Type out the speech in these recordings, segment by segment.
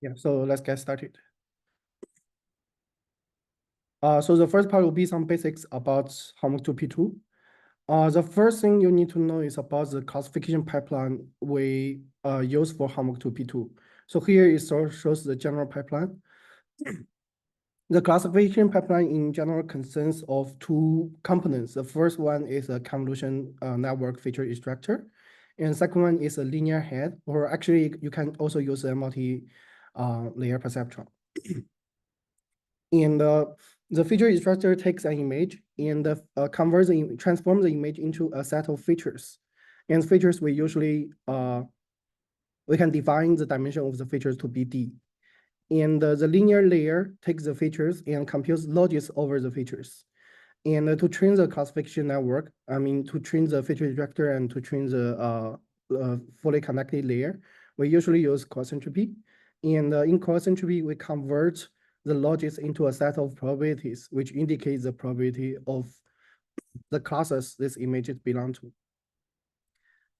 Yeah, so let's get started. So the first part will be some basics about homework 2P2. The first thing you need to know is about the classification pipeline we use for homework 2P2. So here it shows the general pipeline. The classification pipeline in general consists of two components. The first one is a convolution network feature extractor, and the second one is a linear head, or actually you can also use a multi-layer perceptron. And the feature extractor takes an image and transforms the image into a set of features. And features we usually we can define the dimension of the features to be D. And the linear layer takes the features and computes logits over the features. And to train the classification network, I mean, to train the feature extractor and to train the fully connected layer, we usually use coarse entropy. And in coarse entropy, we convert the logits into a set of probabilities, which indicates the probability of the classes these images belong to.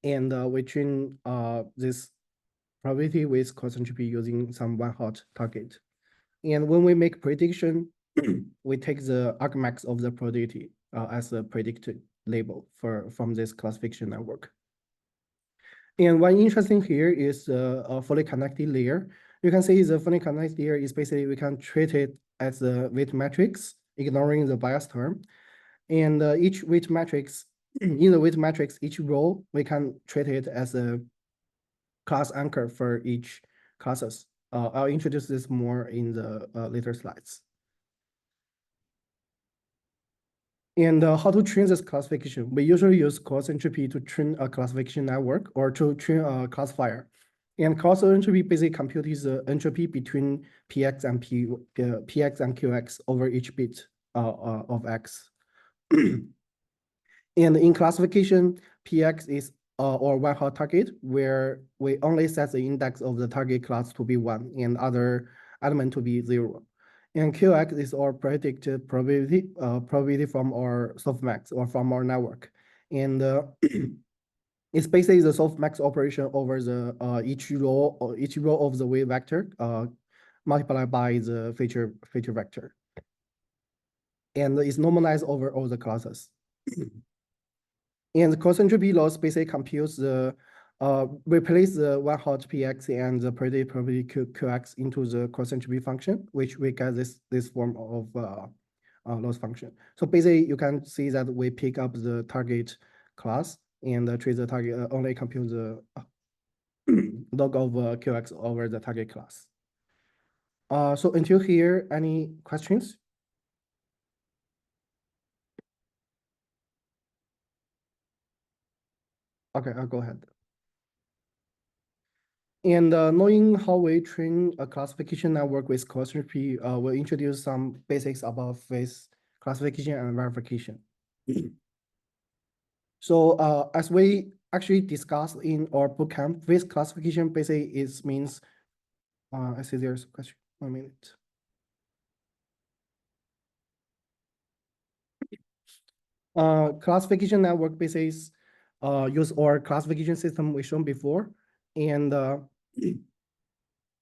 And we train this probability with coarse entropy using some one-hot target. And when we make prediction, we take the argmax of the probability as a predicted label from this classification network. And one interesting here is a fully connected layer. You can see the fully connected layer is basically, we can treat it as a weight matrix, ignoring the bias term. And each weight matrix, in the weight matrix, each row, we can treat it as a class anchor for each classes. I'll introduce this more in the later slides. And how to train this classification? We usually use coarse entropy to train a classification network or to train a classifier. And coarse entropy basically computes the entropy between px and px and qx over each bit of x. And in classification, px is or one-hot target, where we only set the index of the target class to be 1 and other element to be 0. And qx is our predicted probability from our softmax or from our network. And it's basically the softmax operation over the each row of the weight vector multiplied by the feature vector. And it's normalized over all the classes. And the coarse entropy loss basically computes the replace the one-hot px and the predicted probability qx into the coarse entropy function, which we get this form of loss function. So basically, you can see that we pick up the target class and treat the target only compute the log of qx over the target class. So until here, any questions? Okay, I'll go ahead. And knowing how we train a classification network with coarse entropy, we'll introduce some basics about phase classification and verification. So as we actually discussed in our bootcamp, phase classification basically means, I see there's a question, 1 minute. Classification network basically use our classification system we shown before, and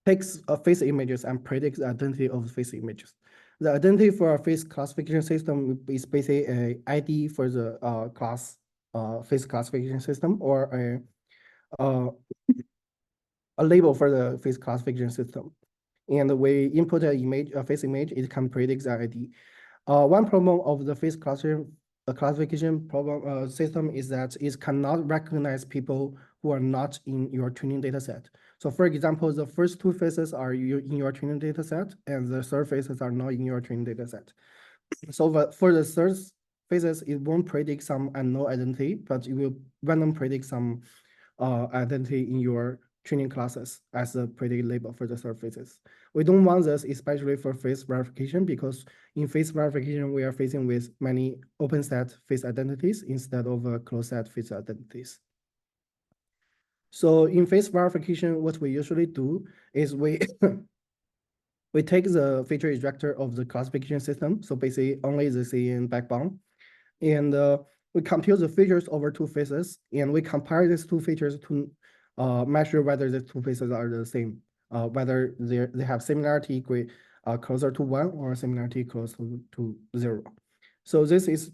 takes face images and predicts the identity of the face images. The identity for a face classification system is basically a ID for the face classification system, or a label for the face classification system. And we input a face image, it can predict the ID. One problem of the face classification problem system is that it cannot recognize people who are not in your training data set. So for example, the first two faces are in your training data set, and the third faces are not in your training data set. So for the third faces, it won't predict some unknown identity, but it will random predict some identity in your training classes as a predicted label for the third faces. We don't want this, especially for face verification, because in face verification, we are facing with many open set face identities instead of closed set face identities. So in face verification, what we usually do is we we take the feature extractor of the classification system, so basically only the CN backbone, and we compute the features over two faces, and we compare these two features to measure whether the two faces are the same whether they have similarity closer to 1 or similarity close to 0. So this is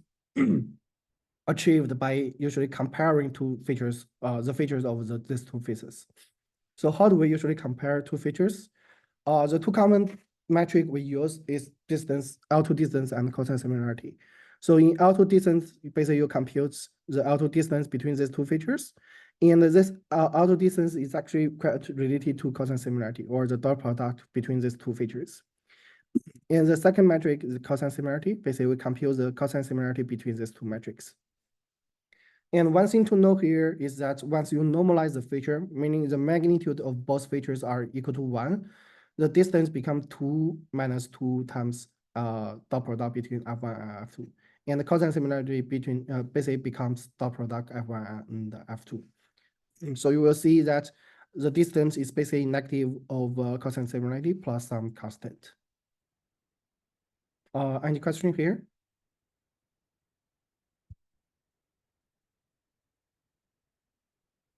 achieved by usually comparing two features, the features of these two faces. So how do we usually compare two features? The two common metric we use is distance, L2 distance, and cosine similarity. So in L2 distance, basically you compute the L2 distance between these two features. And this L2 distance is actually quite related to cosine similarity, or the dot product between these two features. And the second metric is cosine similarity. Basically, we compute the cosine similarity between these two metrics. And one thing to know here is that once you normalize the feature, meaning the magnitude of both features are equal to 1, the distance becomes 2 minus 2 times dot product between F1 and F2. And the cosine similarity between basically becomes dot product F1 and F2. So you will see that the distance is basically negative of cosine similarity plus some constant. Any question here?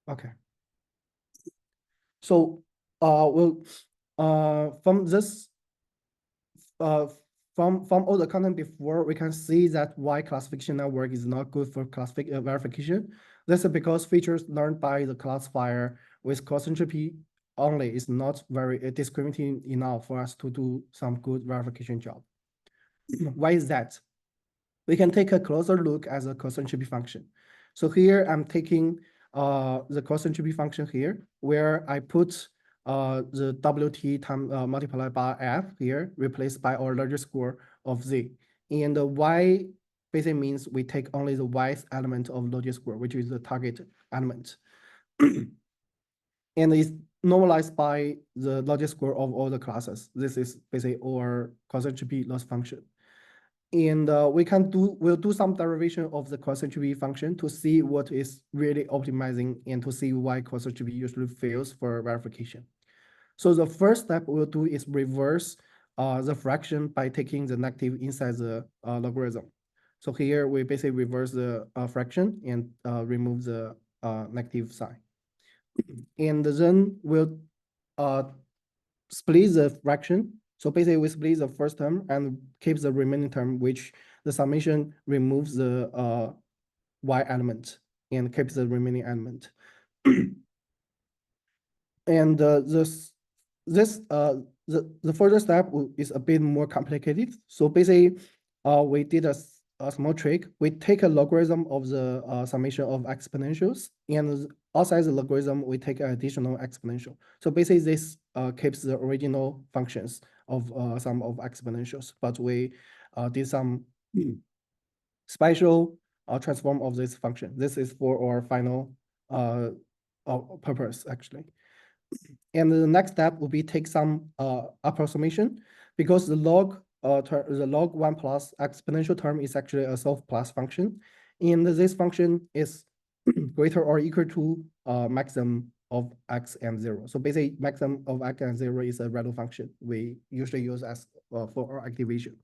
Okay. So from this from all the content before, we can see that why classification network is not good for verification. This is because features learned by the classifier with cross entropy only is not very discriminating enough for us to do some good verification job. Why is that? We can take a closer look at the cross entropy function. So here I'm taking the cross entropy function here, where I put the WT time multiplied by F here, replaced by our larger score of Z. And the Y basically means we take only the Yth element of larger score, which is the target element. And it's normalized by the larger score of all the classes. This is basically our cross entropy loss function. And we'll do some derivation of the cross entropy function to see what is really optimizing and to see why cross entropy usually fails for verification. So the first step we'll do is reverse the fraction by taking the negative inside the logarithm. So here we basically reverse the fraction and remove the negative sign. And then we'll split the fraction. So basically we split the first term and keep the remaining term, which the summation removes the y element and keeps the remaining element. And the further step is a bit more complicated. So basically, we did a small trick. We take a logarithm of the summation of exponentials, and outside the logarithm, we take an additional exponential. So basically, this keeps the original functions of sum of exponentials, but we did some special transform of this function. This is for our final purpose, actually. And the next step will be take some approximation, because the log 1 plus exponential term is actually a self plus function, and this function is greater or equal to maximum of x and 0. So basically, maximum of x and 0 is a ReLU function we usually use as for our activation.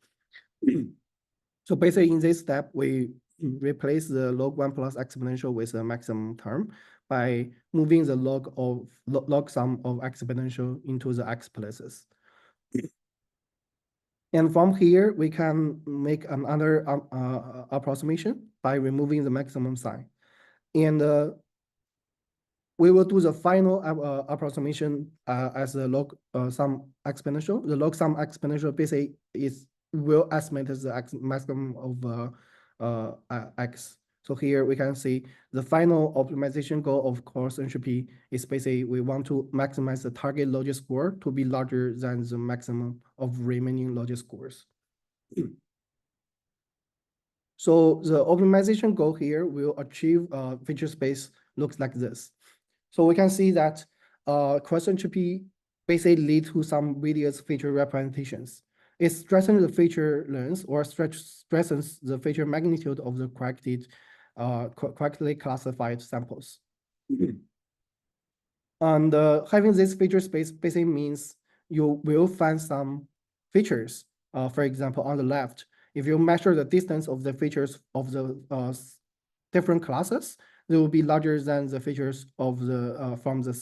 So basically, in this step, we replace the log 1 plus exponential with a maximum term by moving the log sum of exponential into the x places. And from here, we can make another approximation by removing the maximum sign. And we will do the final approximation as a log sum exponential. The log sum exponential basically will estimate the maximum of x. So here we can see the final optimization goal of cross entropy is basically we want to maximize the target logic score to be larger than the maximum of remaining logic scores. So the optimization goal here will achieve feature space looks like this. So we can see that cross entropy basically lead to some various feature representations. It strengthens the feature length or strengthens the feature magnitude of the correctly classified samples. And having this feature space basically means you will find some features. For example, on the left, if you measure the distance of the features of the different classes, they will be larger than the features of the from the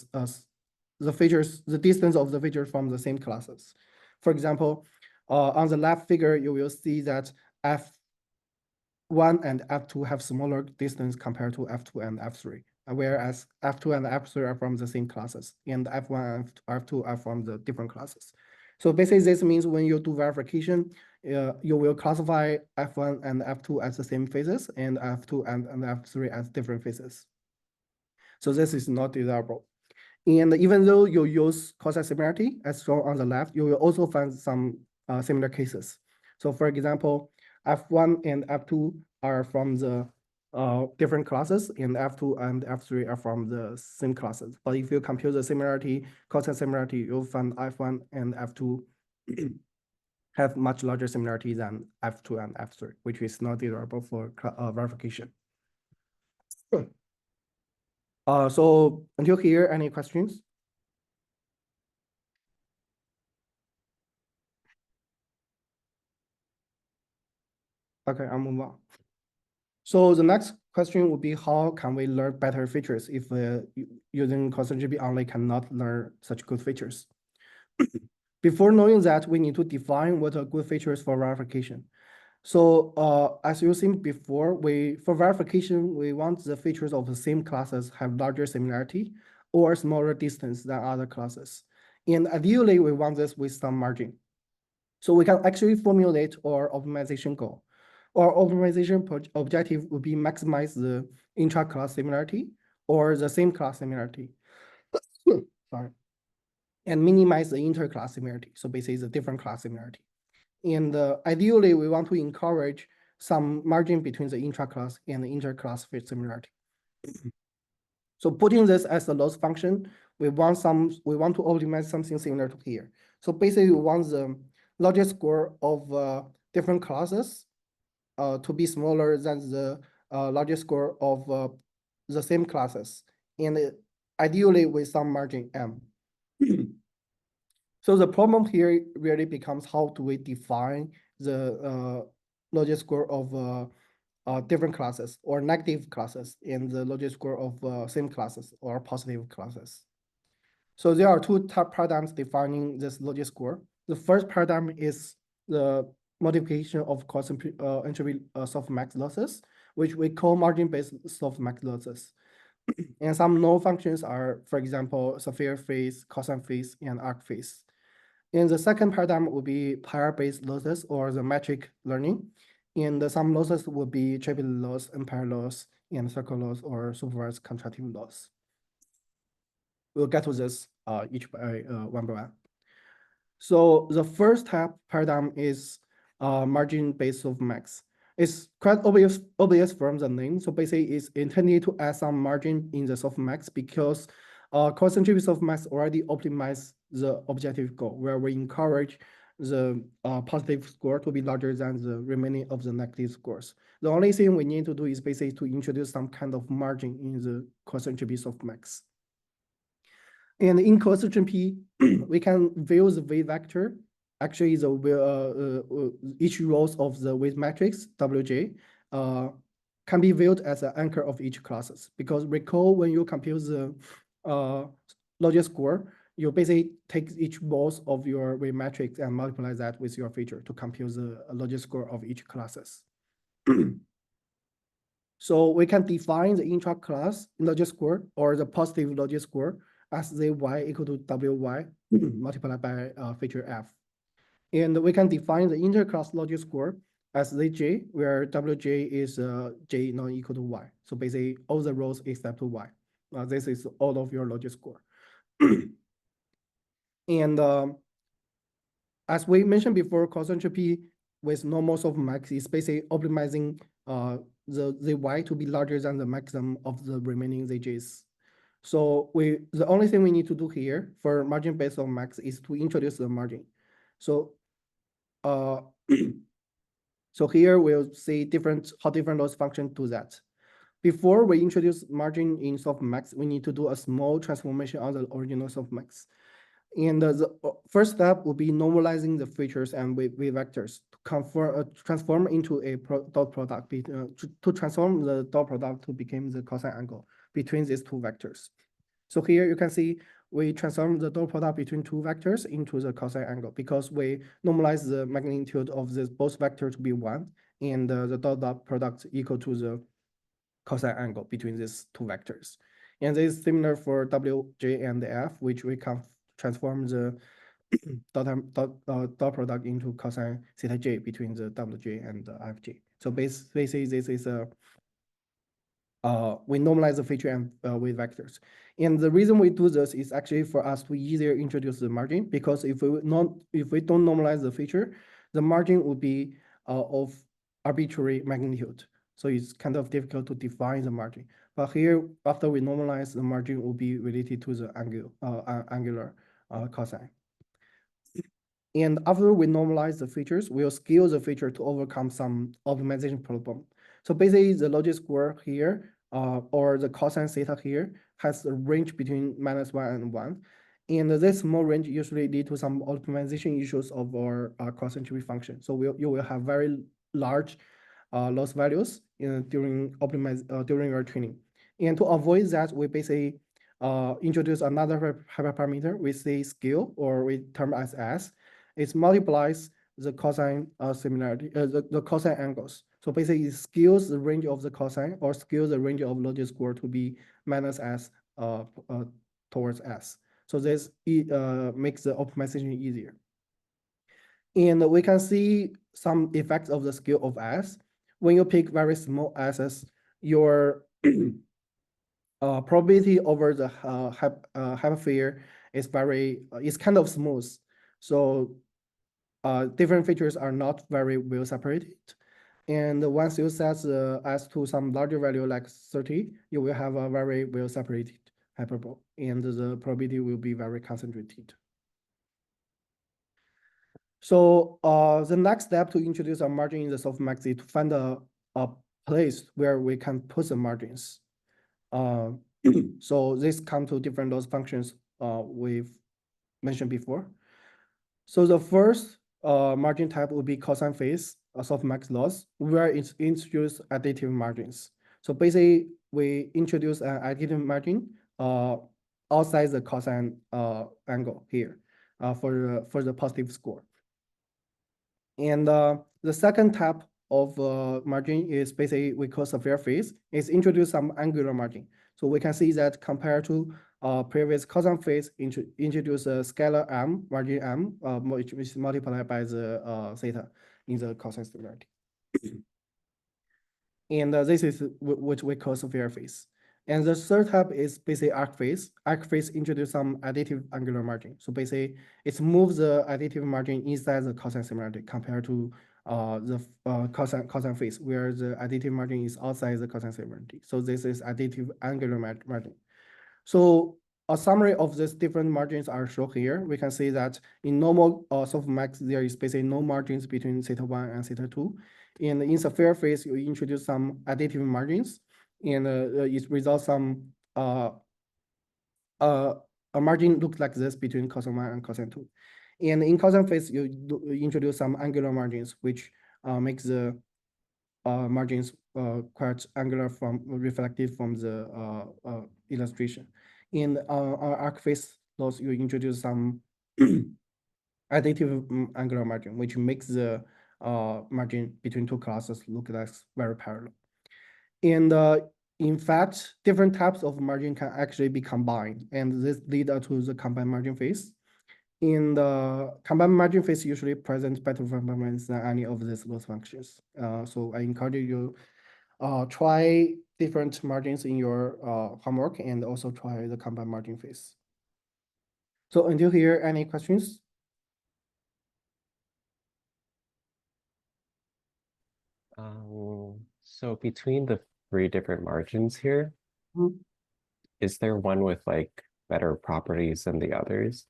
the features, the distance of the features from the same classes. For example, on the left figure, you will see that F1 and F2 have smaller distance compared to F2 and F3, whereas F2 and F3 are from the same classes, and F1 and F2 are from the different classes. So basically, this means when you do verification, you will classify F1 and F2 as the same phases, and F2 and F3 as different phases. So this is not desirable. And even though you use cosine similarity as shown on the left, you will also find some similar cases. So for example, F1 and F2 are from the different classes, and F2 and F3 are from the same classes. But if you compute the similarity, cosine similarity, you'll find F1 and F2 have much larger similarity than F2 and F3, which is not desirable for verification. So until here, any questions? Okay, I'll move on. So the next question would be, how can we learn better features if using CosmGP only cannot learn such good features? Before knowing that, we need to define what are good features for verification. So as you've seen before, for verification, we want the features of the same classes have larger similarity or smaller distance than other classes. And ideally, we want this with some margin. So we can actually formulate our optimization goal. Our optimization objective would be maximize the intra-class similarity or the same class similarity. Sorry. And minimize the inter-class similarity. So basically the different class similarity. And ideally, we want to encourage some margin between the intra-class and the inter-class similarity. So putting this as a loss function, we want to optimize something similar to here. So basically, we want the largest score of different classes to be smaller than the largest score of the same classes, and ideally with some margin M. So the problem here really becomes, how do we define the largest score of different classes or negative classes and the largest score of same classes or positive classes? So there are two paradigms defining this largest score. The first paradigm is the modification of entropy softmax losses, which we call margin-based softmax losses. And some null functions are, for example, sphere phase, cosine phase, and arc phase. And the second paradigm would be pair-based losses or the metric learning. And some losses would be triplet loss, impair loss, and circle loss or supervised contractive loss. We'll get to this each by one by one. So the first type paradigm is margin-based softmax. It's quite obvious from the name. So basically, it's intended to add some margin in the softmax because concentric softmax already optimize the objective goal, where we encourage the positive score to be larger than the remaining of the negative scores. The only thing we need to do is basically to introduce some kind of margin in the concentric softmax. And in coefficient P, we can view the weight vector. Actually, each rows of the weight matrix, Wj, can be viewed as an anchor of each classes. Because recall, when you compute the logic score, you basically take each rows of your weight matrix and multiply that with your feature to compute the logic score of each classes. So we can define the intra-class logic score or the positive logic score as Zy equal to Wy multiplied by feature F. And we can define the inter-class logic score as Zj, where Wj is J not equal to Y. So basically all the rows except Y. This is all of your logic score. And as we mentioned before, cos entropy with normal softmax is basically optimizing the Zy to be larger than the maximum of the remaining Zj's. So the only thing we need to do here for margin based on max is to introduce the margin. So so here we'll see how different those functions do that. Before we introduce margin in softmax, we need to do a small transformation on the original softmax. And the first step will be normalizing the features and weight vectors to transform into a dot product, to transform the dot product to become the cosine angle between these two vectors. So here you can see we transform the dot product between two vectors into the cosine angle because we normalize the magnitude of this both vector to be 1, and the dot product equal to the cosine angle between these two vectors. And this is similar for Wj and F, which we can transform the dot product into cosine theta j between the Wj and the Fj. So basically, this is a we normalize the feature and with vectors. And the reason we do this is actually for us to easier introduce the margin, because if we don't normalize the feature, the margin would be of arbitrary magnitude. So it's kind of difficult to define the margin. But here, after we normalize, the margin will be related to the angular cosine. And after we normalize the features, we'll scale the feature to overcome some optimization problem. So basically, the logic square here, or the cosine theta here, has a range between -1 and 1. And this small range usually lead to some optimization issues of our cross-entropy function. So you will have very large loss values during our training. And to avoid that, we basically introduce another hyperparameter we say scale, or we term as S. It multiplies the cosine similarity, the cosine angles. So basically, it scales the range of the cosine, or scales the range of logic square to be -S towards S. So this makes the optimization easier. And we can see some effects of the scale of S. When you pick very small s's, your probability over the hypersphere is is kind of smooth. So different features are not very well separated. And once you set the S to some larger value like 30, you will have a very well separated hyperbole, and the probability will be very concentrated. So the next step to introduce a margin in the softmax is to find a place where we can put the margins. So this come to different loss functions we've mentioned before. So the first margin type would be cosine phase softmax loss, where it's introduced additive margins. So basically, we introduce an additive margin outside the cosine angle here for the positive score. And the second type of margin is basically we call severe phase. It's introduce some angular margin. So we can see that compared to previous cosine phase, introduce a scalar m, margin m, which is multiplied by the theta in the cosine similarity. And this is what we call severe phase. And the third type is basically arc phase. Arc phase introduce some additive angular margin. So basically, it moves the additive margin inside the cosine similarity compared to the cosine phase, where the additive margin is outside the cosine similarity. So this is additive angular margin. So a summary of these different margins are shown here. We can see that in normal softmax, there is basically no margins between theta 1 and theta 2. And in severe phase, you introduce some additive margins, and it results some a margin looks like this between cosine 1 and cosine 2. And in cosine phase, you introduce some angular margins, which makes the margins quite angular from reflected from the illustration. In our arc phase loss, you introduce some additive angular margin, which makes the margin between two classes look like very parallel. And in fact, different types of margin can actually be combined, and this leads to the combined margin phase. In the combined margin phase, usually presents better performance than any of these loss functions. So I encourage you try different margins in your homework, and also try the combined margin phase. So until here, any questions? So between the three different margins here, is there one with like better properties than the others?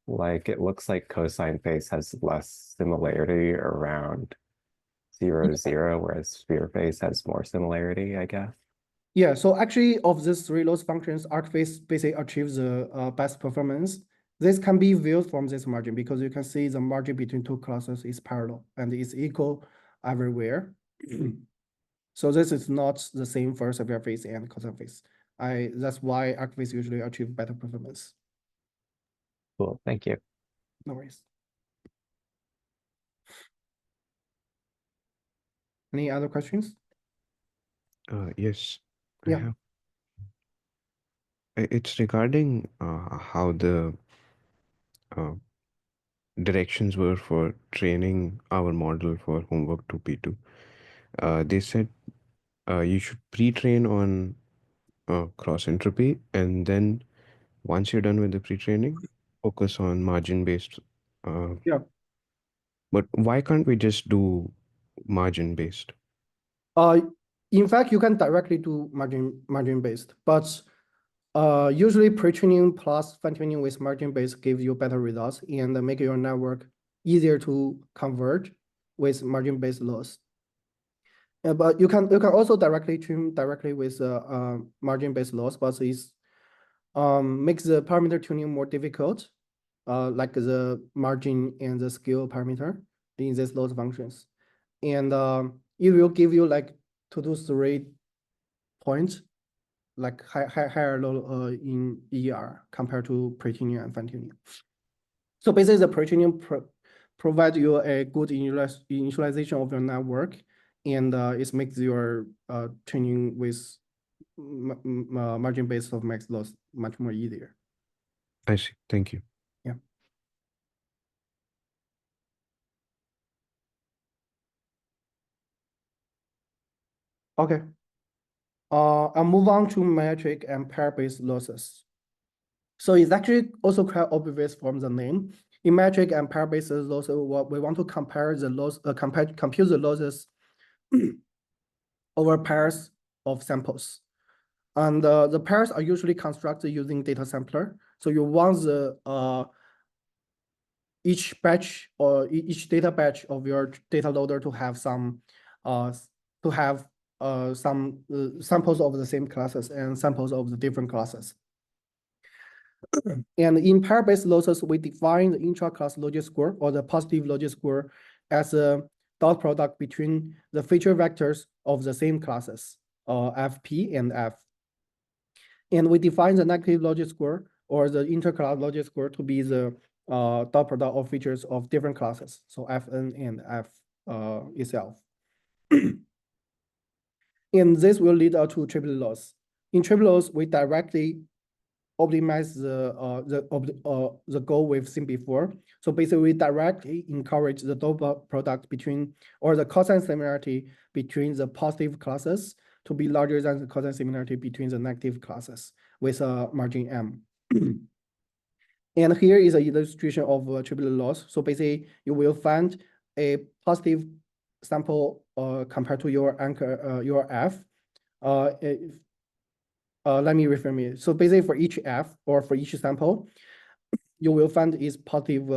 Like it looks like cosine phase has less similarity around 0, 0, whereas sphere phase has more similarity, I guess. Yeah, so actually of these three loss functions, arc phase basically achieves the best performance. This can be viewed from this margin because you can see the margin between two classes is parallel and is equal everywhere. So this is not the same for severe phase and cosine phase. That's why arc phase usually achieve better performance. Cool, thank you. No worries. Any other questions? Yes, I Yeah. have. It's regarding how the uh, directions were for training our model for homework 2P2. They said you should pre-train on cross entropy, and then once you're done with the pre-training, focus on margin-based. Yeah. But why can't we just do margin-based? In fact, you can directly do margin based, but usually pre-training plus fine-tuning with margin based gives you better results and make your network easier to convert with margin based loss. But you can also directly train directly with margin based loss, but it's makes the parameter tuning more difficult, like the margin and the scale parameter in these loss functions. And it will give you like 2 to 3 points, like higher low in ER compared to pre-tuning and fine-tuning. So basically the pre-tuning provide you a good initialization of your network, and it makes your training with margin based softmax loss much more easier. I see. Thank you. Yeah. Okay. I'll move on to metric and pair-based losses. So it's actually also quite obvious from the name. In metric and pair-based losses, what we want to compare the loss, compute the losses over pairs of samples. And the pairs are usually constructed using data sampler. So you want the each batch or each data batch of your data loader to have some samples of the same classes and samples of the different classes. And in pair-based losses, we define the intra-class logic score or the positive logic score as a dot product between the feature vectors of the same classes, Fp and F. And we define the negative logic score or the inter-class logic score to be the dot product of features of different classes, so Fn and F itself. And this will lead to triplet loss. In triplet loss, we directly optimize the goal we've seen before. So basically, we directly encourage the dot product between, or the cosine similarity between the positive classes to be larger than the cosine similarity between the negative classes with a margin M. And here is an illustration of triplet loss. So basically, you will find a positive sample compared to your anchor, your F. Let me reframe it. So basically, for each F or for each sample, you will find is positive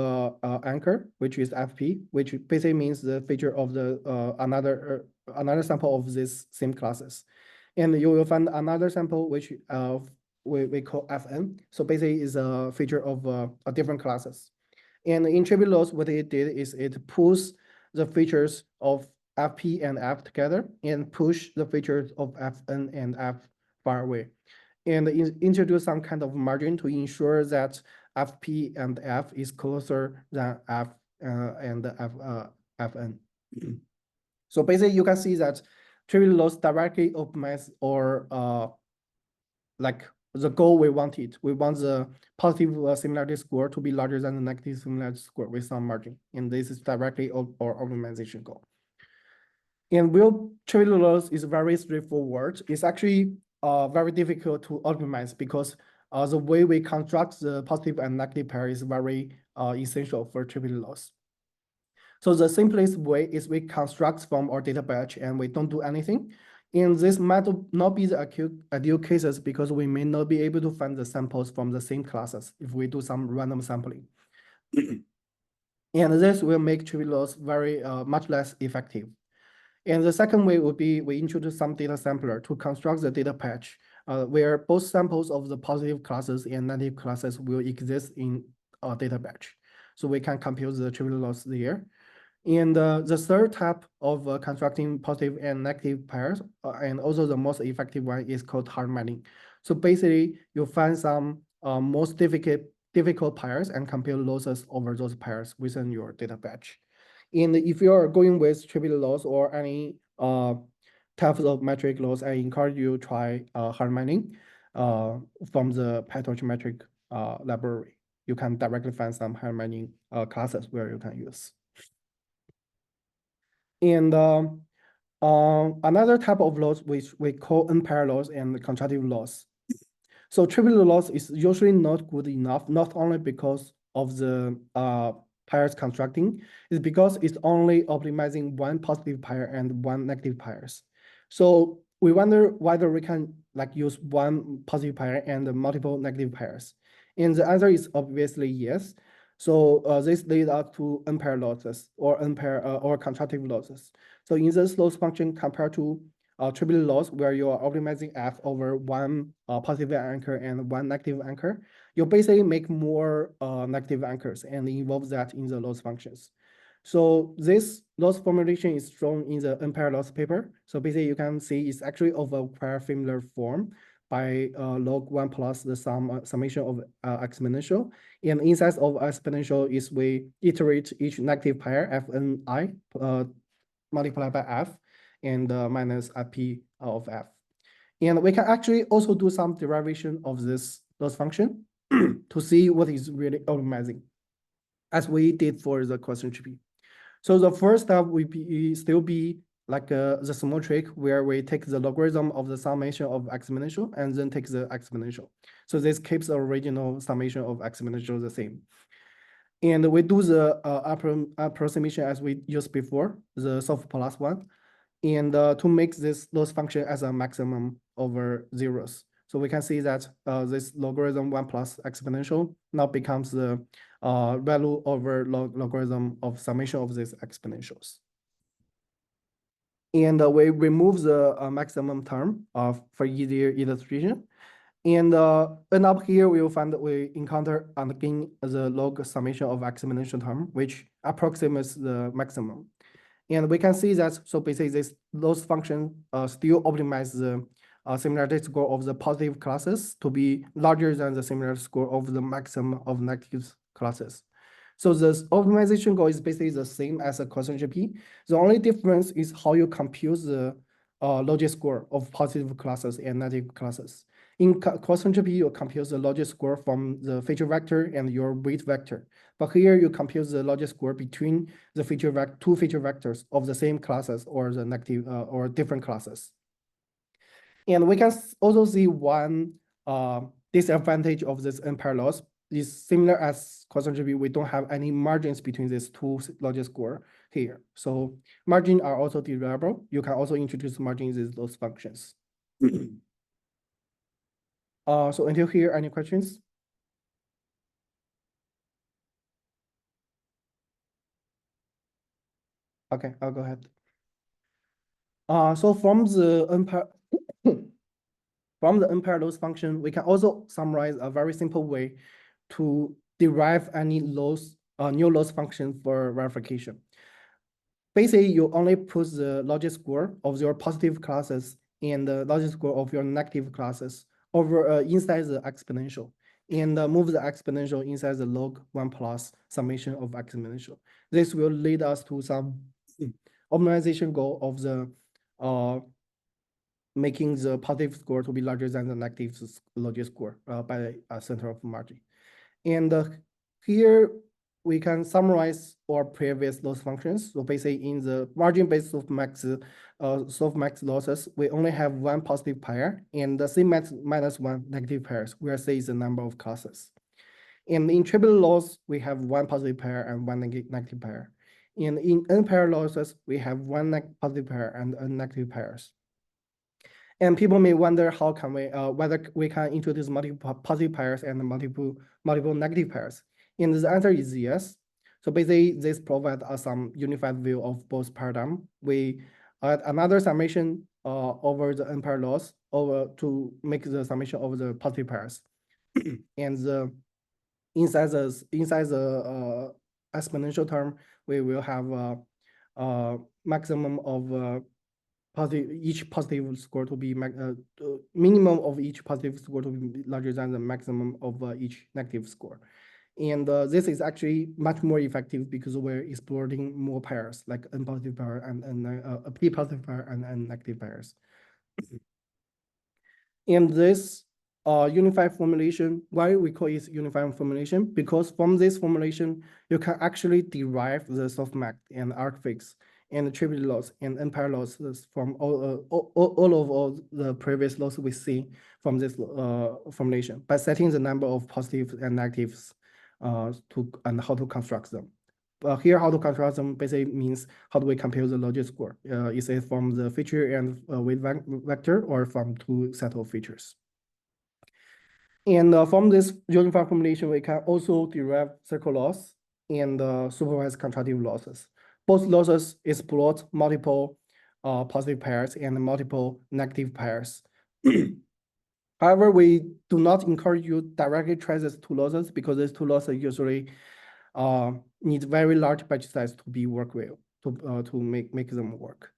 anchor, which is FP, which basically means the feature of the another sample of this same classes. And you will find another sample which we call Fn. So basically is a feature of a different classes. And in triplet loss, what it did is it pulls the features of Fp and F together and push the features of Fn and F far away. And introduce some kind of margin to ensure that Fp and F is closer than F and Fn. So basically, you can see that triplet loss directly optimize or like the goal we wanted. We want the positive similarity score to be larger than the negative similarity score with some margin. And this is directly our optimization goal. And real triplet loss is very straightforward. It's actually very difficult to optimize because the way we construct the positive and negative pair is very essential for triplet loss. So the simplest way is we construct from our data batch and we don't do anything. And this might not be the ideal cases because we may not be able to find the samples from the same classes if we do some random sampling. And this will make triplet loss very much less effective. And the second way would be we introduce some data sampler to construct the data patch where both samples of the positive classes and negative classes will exist in a data batch. So we can compute the triplet loss there. And the third type of constructing positive and negative pairs, and also the most effective one is called hard mining. So basically, you find some most difficult difficult pairs and compute losses over those pairs within your data batch. And if you're going with trivial loss or any types of metric loss, I encourage you to try hard mining from the PyTorch metric library. You can directly find some hard mining classes where you can use. And another type of loss which we call unpaired loss and contractive loss. So trivial loss is usually not good enough, not only because of the pairs constructing, it's because it's only optimizing one positive pair and one negative pairs. So we wonder whether we can like use one positive pair and multiple negative pairs. And the answer is obviously yes. So this leads us to unpaired losses or unpaired or contractive losses. So in this loss function compared to trivial loss where you are optimizing f over one positive anchor and one negative anchor, you basically make more negative anchors and involve that in the loss functions. So this loss formulation is shown in the unpaired loss paper. So basically you can see it's actually of a parameter form by log 1 plus the summation of exponential. And inside of exponential is we iterate each negative pair fni multiplied by f and minus p of f. And we can actually also do some derivation of this loss function to see what is really optimizing, as we did for the question GP. So the first step will still be like the small trick where we take the logarithm of the summation of exponential and then take the exponential. So this keeps the original summation of exponential the same. And we do the approximation as we used before, the soft plus one, and to make this loss function as a maximum over zeros. So we can see that this logarithm 1 plus exponential now becomes the value over logarithm of summation of these exponentials. And we remove the maximum term for easier illustration. And up here, we will find that we encounter again the log summation of exponential term, which approximates the maximum. And we can see that, so basically this loss function still optimize the similarity score of the positive classes to be larger than the similarity score of the maximum of negative classes. So this optimization goal is basically the same as a quotient GP. The only difference is how you compute the logic score of positive classes and negative classes. In quotient GP, you compute the logic score from the feature vector and your weight vector. But here you compute the logic score between the two feature vectors of the same classes or the negative or different classes. And we can also see one disadvantage of this unpaired loss is similar as quotient GP. We don't have any margins between these two logic score here. So margin are also derivable. You can also introduce margins in those functions. So until here, any questions? Okay, I'll go ahead. So from the unpaired loss function, we can also summarize a very simple way to derive any loss, new loss function for verification. Basically, you only put the logic score of your positive classes and the logic score of your negative classes over inside the exponential, and move the exponential inside the log 1 plus summation of exponential. This will lead us to some optimization goal of the making the positive score to be larger than the negative logic score by a center of margin. And here we can summarize our previous loss functions. So basically in the margin-based softmax losses, we only have one positive pair and the Cmax minus one negative pairs, where C is the number of classes. And in triple loss, we have one positive pair and one negative pair. And in unpaired losses, we have one positive pair and negative pairs. And people may wonder how can we whether we can introduce multiple positive pairs and multiple negative pairs. And the answer is yes. So basically, this provides us some unified view of both paradigm. We add another summation over the unpaired loss over to make the summation over the positive pairs. And the inside the exponential term, we will have a maximum of each positive score to be minimum of each positive score to be larger than the maximum of each negative score. And this is actually much more effective because we're exploring more pairs, like N positive pair and P positive pair and N negative pairs. And this unified formulation, why we call it unified formulation? Because from this formulation, you can actually derive the softmax and arcfix and the tribute loss and n-pair losses from all the previous loss we see from this formulation by setting the number of positives and negatives and how to construct them. Here, how to construct them basically means how do we compare the logic score? Is it from the feature and weight vector or from two set of features? And from this unified formulation, we can also derive circle loss and supervised contractive losses. Both losses explore multiple positive pairs and multiple negative pairs. However, we do not encourage you directly try these two losses because these two losses usually need very large batch size to be work well, to make them work.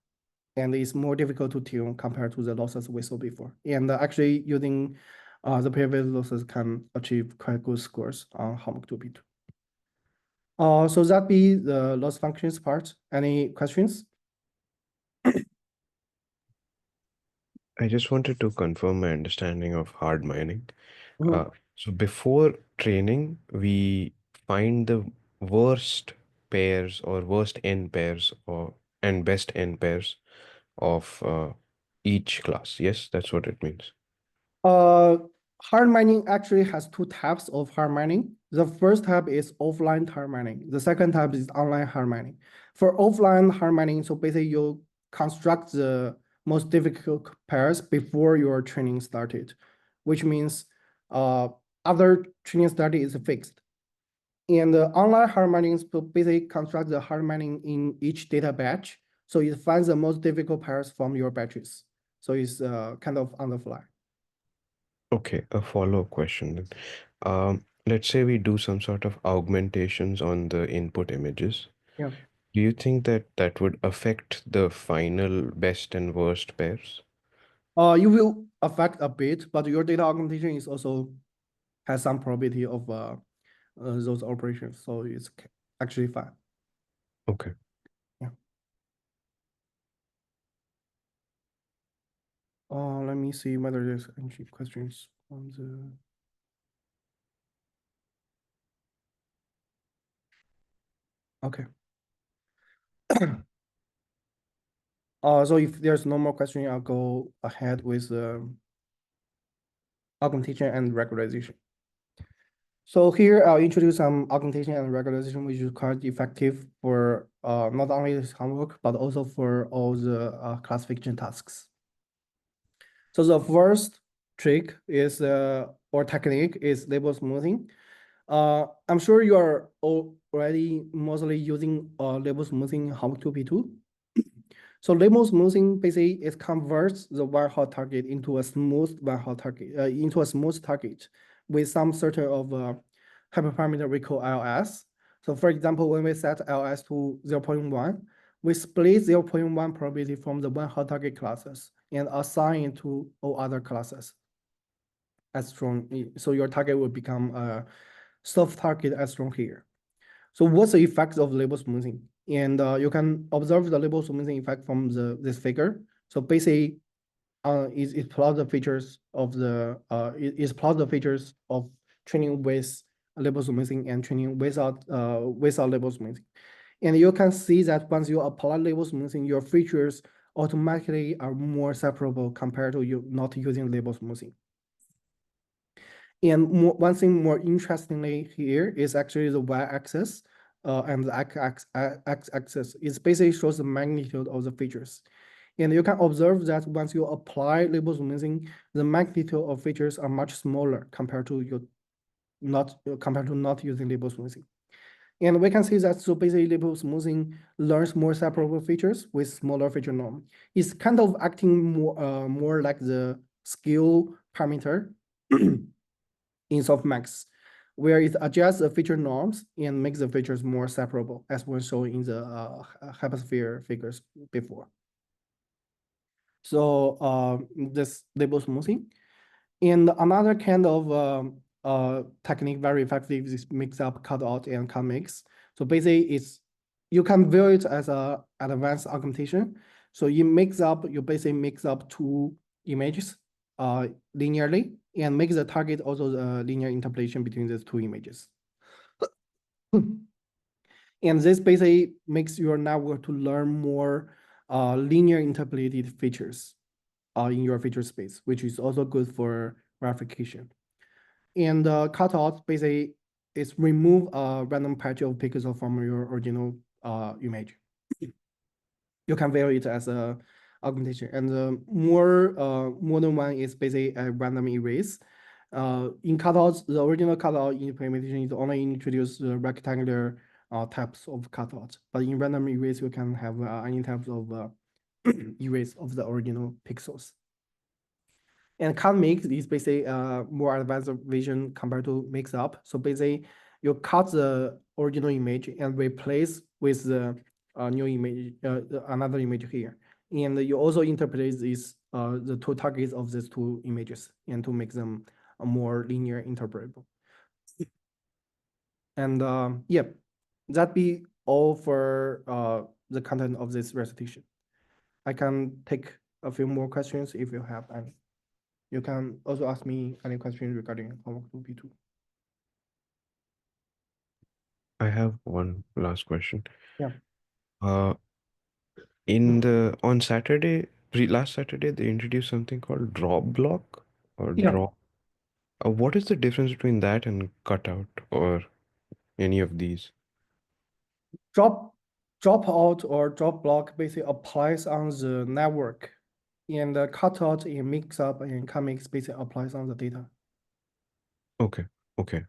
And it's more difficult to tune compared to the losses we saw before. And actually using the previous losses can achieve quite good scores on homework 2B2. So that be the loss functions part. Any questions? I just wanted to confirm my understanding of hard mining. Mhm. So before training, we find the worst pairs or worst n pairs or and best n pairs of each class. Yes, that's what it means. Hard mining actually has two types of hard mining. The first type is offline hard mining. The second type is online hard mining. For offline hard mining, so basically you construct the most difficult pairs before your training started, which means other training study is fixed. And the online hard mining basically construct the hard mining in each data batch. So it finds the most difficult pairs from your batches. So it's kind of on the fly. Okay, a follow-up question then. Let's say we do some sort of augmentations on the input images. Yeah. Do you think that that would affect the final best and worst pairs? You will affect a bit, but your data augmentation is also has some probability of those operations, so it's actually fine. Okay. Yeah. Let me see whether there's any questions on the. Okay. So if there's no more question, I'll go ahead with augmentation and regularization. So here I'll introduce some augmentation and regularization, which is quite effective for not only this homework, but also for all the classification tasks. So the first trick is or technique is label smoothing. I'm sure you are already mostly using label smoothing homework 2P2. So label smoothing basically it converts the one hot target into a smooth one hot target, into a smooth target with some sort of hyperparameter we call LS. So for example, when we set LS to 0.1, we split 0.1 probability from the one hot target classes and assign it to all other classes as shown. So your target will become a soft target as shown here. So what's the effect of label smoothing? And you can observe the label smoothing effect from this figure. So basically, it plots the features of the plot the features of training with label smoothing and training without label smoothing. And you can see that once you apply label smoothing, your features automatically are more separable compared to you not using label smoothing. And one thing more interestingly here is actually the y-axis and the x-axis. It basically shows the magnitude of the features. And you can observe that once you apply label smoothing, the magnitude of features are much smaller compared to not using label smoothing. And we can see that so basically label smoothing learns more separable features with smaller feature norm. It's kind of acting more like the scale parameter in softmax, where it adjusts the feature norms and makes the features more separable, as was shown in the hypersphere figures before. So this label smoothing. And another kind of technique very effective is mix up, cut out, and cut mix. So basically, you can view it as a advanced augmentation. So you basically mix up two images linearly and make the target also the linear interpolation between these two images. And this basically makes your network to learn more linear interpolated features in your feature space, which is also good for verification. And cutout basically is remove a random patch of pixel from your original image. You can vary it as a augmentation. And the more modern one is basically a random erase. In cutouts, the original cutout implementation is only introduce the rectangular types of cutouts. But in random erase, you can have any types of erase of the original pixels. And cut mix is basically more advanced vision compared to mix up. So basically, you cut the original image and replace with the new image, another image here. And you also interpret these the two targets of these two images and to make them a more linear interpretable. And yeah, that be all for the content of this recitation. I can take a few more questions if you have any. You can also ask me any questions regarding homework 2B2. I have one last question. Yeah. On Saturday, last Saturday, they introduced something called drop block or Yeah. drop. What is the difference between that and cutout or any of these? Drop out or drop block basically applies on the network, and the cutout and mix up and commix basically applies on the data. Okay. Okay.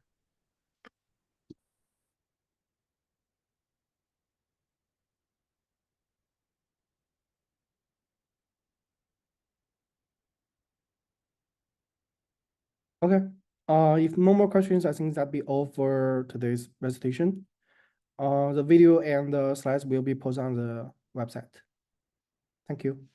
Okay. If no more questions, I think that'd be all for today's presentation. The video and the slides will be posted on the website. Thank you.